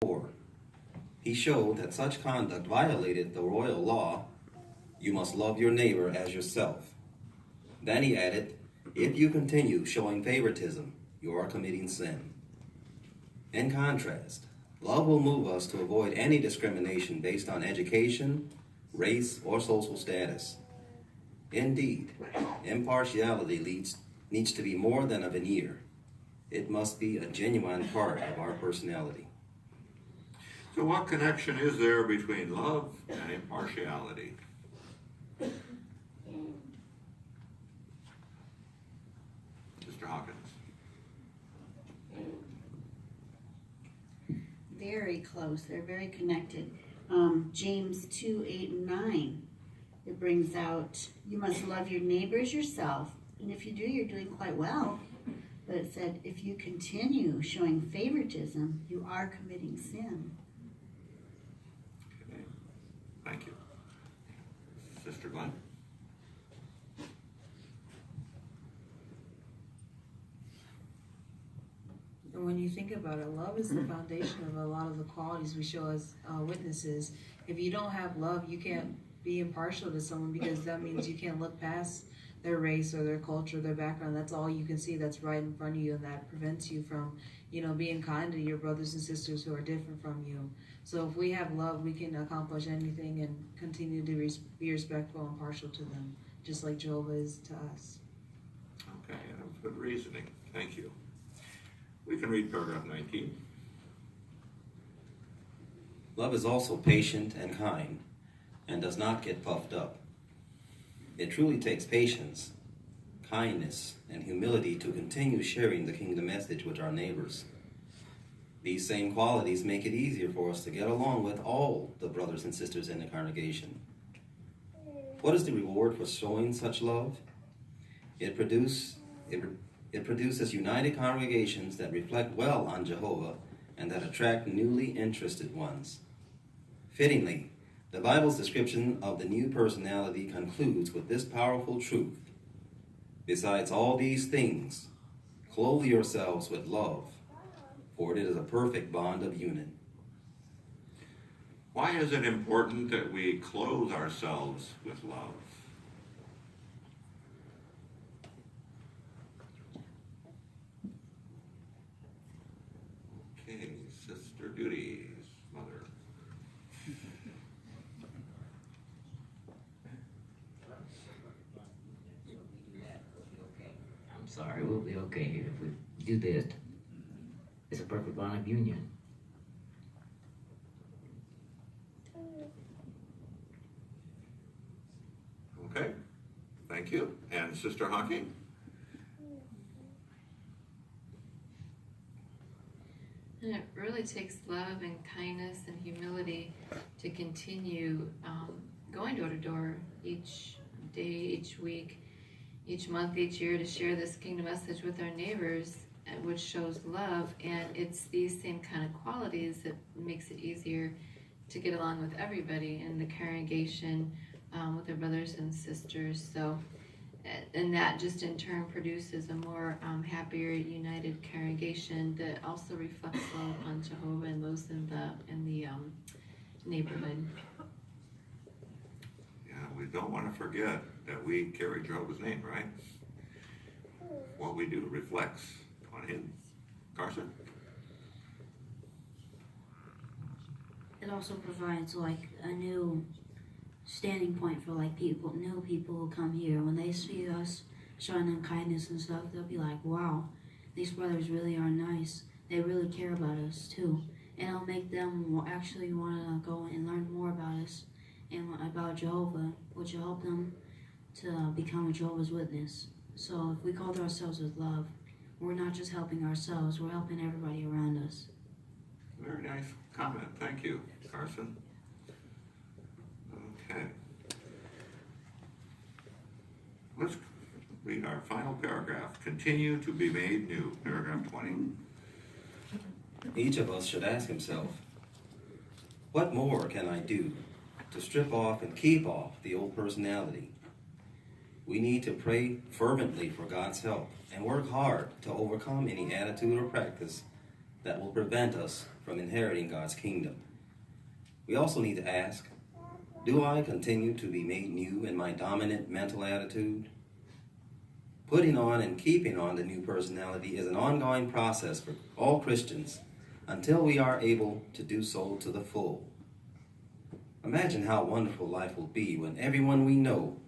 4. He showed that such conduct violated the royal law, "You must love your neighbor as yourself." Then he added, "If you continue showing favoritism, you are committing sin." In contrast, love will move us to avoid any discrimination based on education, race, or social status. Indeed, impartiality needs to be more than a veneer. It must be a genuine part of our personality. So what connection is there between love and impartiality? Mr. Hawkins. Very close. They're very connected. James 2, 8, and 9. It brings out, you must love your neighbors yourself. And if you do, you're doing quite well. But it said, if you continue showing favoritism, you are committing sin. Okay. Thank you. Sister Glenn. And when you think about it, love is the foundation of a lot of the qualities we show as witnesses. If you don't have love, you can't be impartial to someone, because that means you can't look past their race or their culture, their background. That's all you can see that's right in front of you, and that prevents you from, being kind to your brothers and sisters who are different from you. So if we have love, we can accomplish anything and continue to be respectful and partial to them, just like Jehovah is to us. Okay, that was good reasoning. Thank you. We can read paragraph 19. Love is also patient and kind, and does not get puffed up. It truly takes patience, kindness, and humility to continue sharing the kingdom message with our neighbors. These same qualities make it easier for us to get along with all the brothers and sisters in the congregation. What is the reward for showing such love? It produces united congregations that reflect well on Jehovah and that attract newly interested ones. Fittingly, the Bible's description of the new personality concludes with this powerful truth: besides all these things, clothe yourselves with love, for it is a perfect bond of union. Why is it important that we clothe ourselves with love? Okay, Sister Duty's mother. I'm sorry, we'll be okay here if we do this. It's a perfect bond of union. Okay, thank you. And Sister Hawking? And it really takes love and kindness and humility to continue going door to door each day, each week, each month, each year, to share this kingdom message with our neighbors, which shows love. And it's these same kind of qualities that makes it easier to get along with everybody in the congregation, with our brothers and sisters. So, and that just in turn produces a more happier, united congregation that also reflects love on Jehovah and those in the neighborhood. Yeah, we don't want to forget that we carry Jehovah's name, right? What we do reflects on him. Carson? It also provides like a new standing point for like new people who come here. When they see us showing them kindness and stuff, they'll be like, wow, these brothers really are nice. They really care about us too. And it'll make them actually want to go and learn more about us and about Jehovah, which will help them to become a Jehovah's Witness. So if we clothe ourselves with love, we're not just helping ourselves, we're helping everybody around us. Very nice comment. Thank you, Carson. Okay. Let's read our final paragraph. Continue to be made new. Paragraph 20. Each of us should ask himself, what more can I do to strip off and keep off the old personality? We need to pray fervently for God's help and work hard to overcome any attitude or practice that will prevent us from inheriting God's kingdom. We also need to ask, do I continue to be made new in my dominant mental attitude? Putting on and keeping on the new personality is an ongoing process for all Christians until we are able to do so to the full. Imagine how wonderful life will be when everyone we know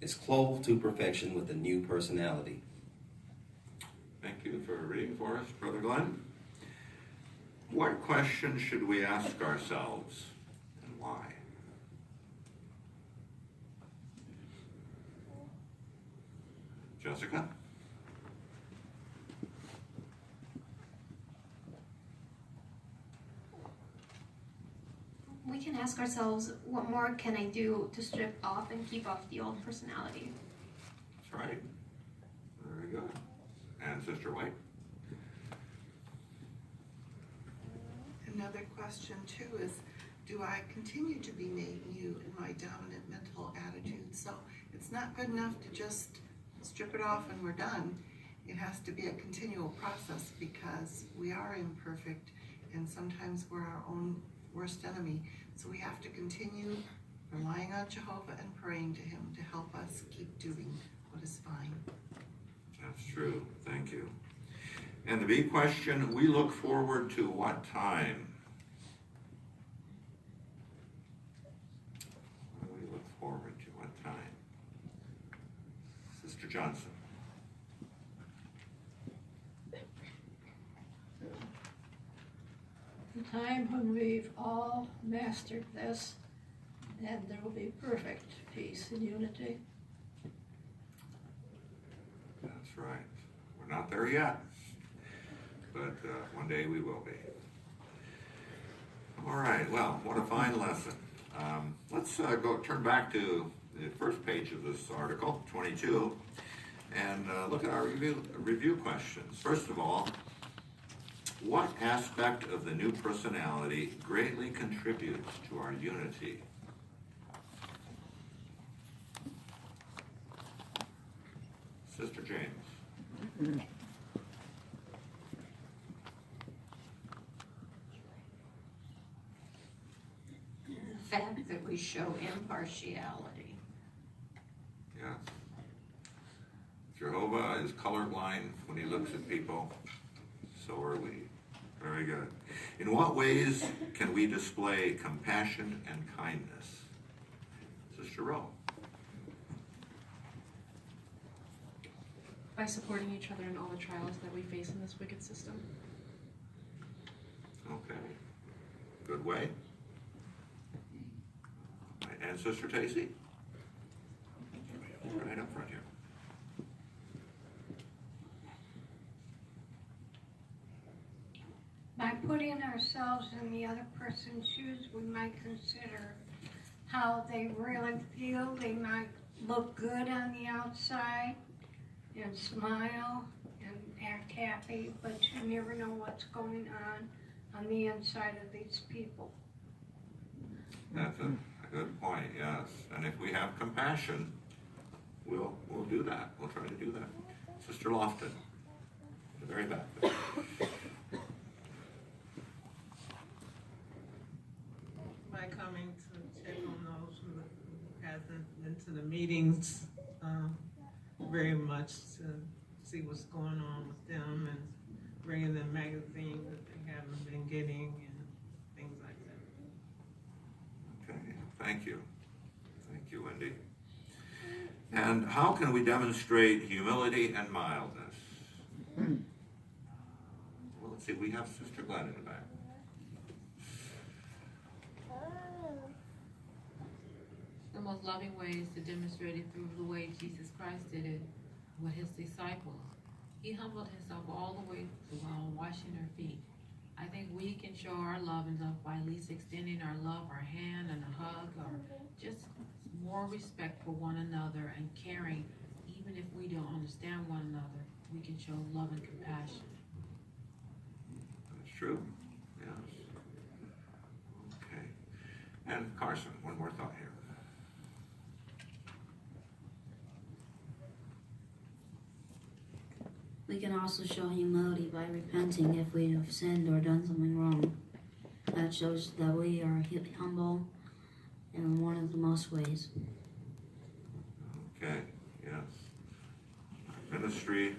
is clothed to perfection with a new personality. Thank you for reading for us, Brother Glenn. What questions should we ask ourselves and why? Jessica? We can ask ourselves, what more can I do to strip off and keep off the old personality? That's right. Very good. And Sister White? Another question too is, do I continue to be made new in my dominant mental attitude? So it's not good enough to just strip it off and we're done. It has to be a continual process because we are imperfect and sometimes we're our own worst enemy. So we have to continue relying on Jehovah and praying to him to help us keep doing what is fine. That's true. Thank you. And the big question, we look forward to what time? We look forward to what time? Sister Johnson. The time when we've all mastered this, and there will be perfect peace and unity. That's right. We're not there yet, but one day we will be. All right, well, what a fine lesson. Let's turn back to the first page of this article, 22, and look at our review questions. First of all, what aspect of the new personality greatly contributes to our unity? Sister James. The fact that we show impartiality. Yes. Jehovah is colorblind when he looks at people. So are we. Very good. In what ways can we display compassion and kindness? Sister Rowe. By supporting each other in all the trials that we face in this wicked system. Okay. Good way. And Sister Tacy? Right up front here. By putting ourselves in the other person's shoes, we might consider how they really feel. They might look good on the outside and smile and act happy, but you never know what's going on the inside of these people. That's a good point, yes. And if we have compassion, we'll do that. We'll try to do that. Sister Lofton, the very back. By coming to check on those who hasn't been to the meetings very much to see what's going on with them and bringing them magazines that they haven't been getting and things like that. Okay, thank you. Thank you, Wendy. And how can we demonstrate humility and mildness? Well, let's see, we have Sister Glenn in the back. The most loving way is to demonstrate it through the way Jesus Christ did it with his disciples. He humbled himself all the way to washing their feet. I think we can show our love and love by at least extending our love, our hand and a hug, or just more respect for one another and caring. Even if we don't understand one another, we can show love and compassion. That's true. Yes. Okay. And Carson, one more thought here. We we can also show humility by repenting if we have sinned or done something wrong. That shows that we are humble in one of the most ways. Okay, yes. Ministry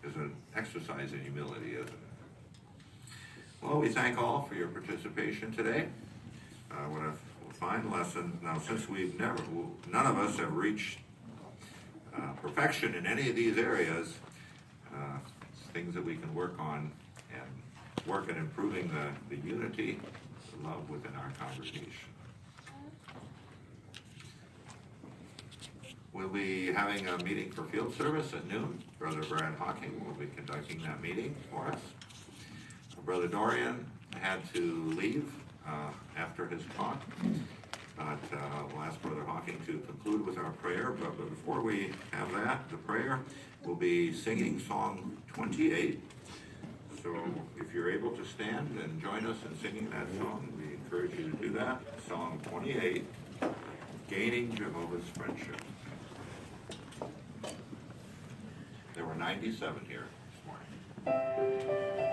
is an exercise in humility, isn't it? Well, we thank all for your participation today. What a fine lesson. Now, since none of us have reached perfection in any of these areas, things that we can work on and work at improving the unity, the love within our congregation. We'll be having a meeting for field service at noon. Brother Brad Hawking will be conducting that meeting for us. Brother Dorian had to leave after his talk, but we'll ask Brother Hawking to conclude with our prayer. But before we have that, the prayer, we'll be singing Song 28. So if you're able to stand and join us in singing that song, we encourage you to do that. Song 28, Gaining Jehovah's Friendship. There were 97 here this morning.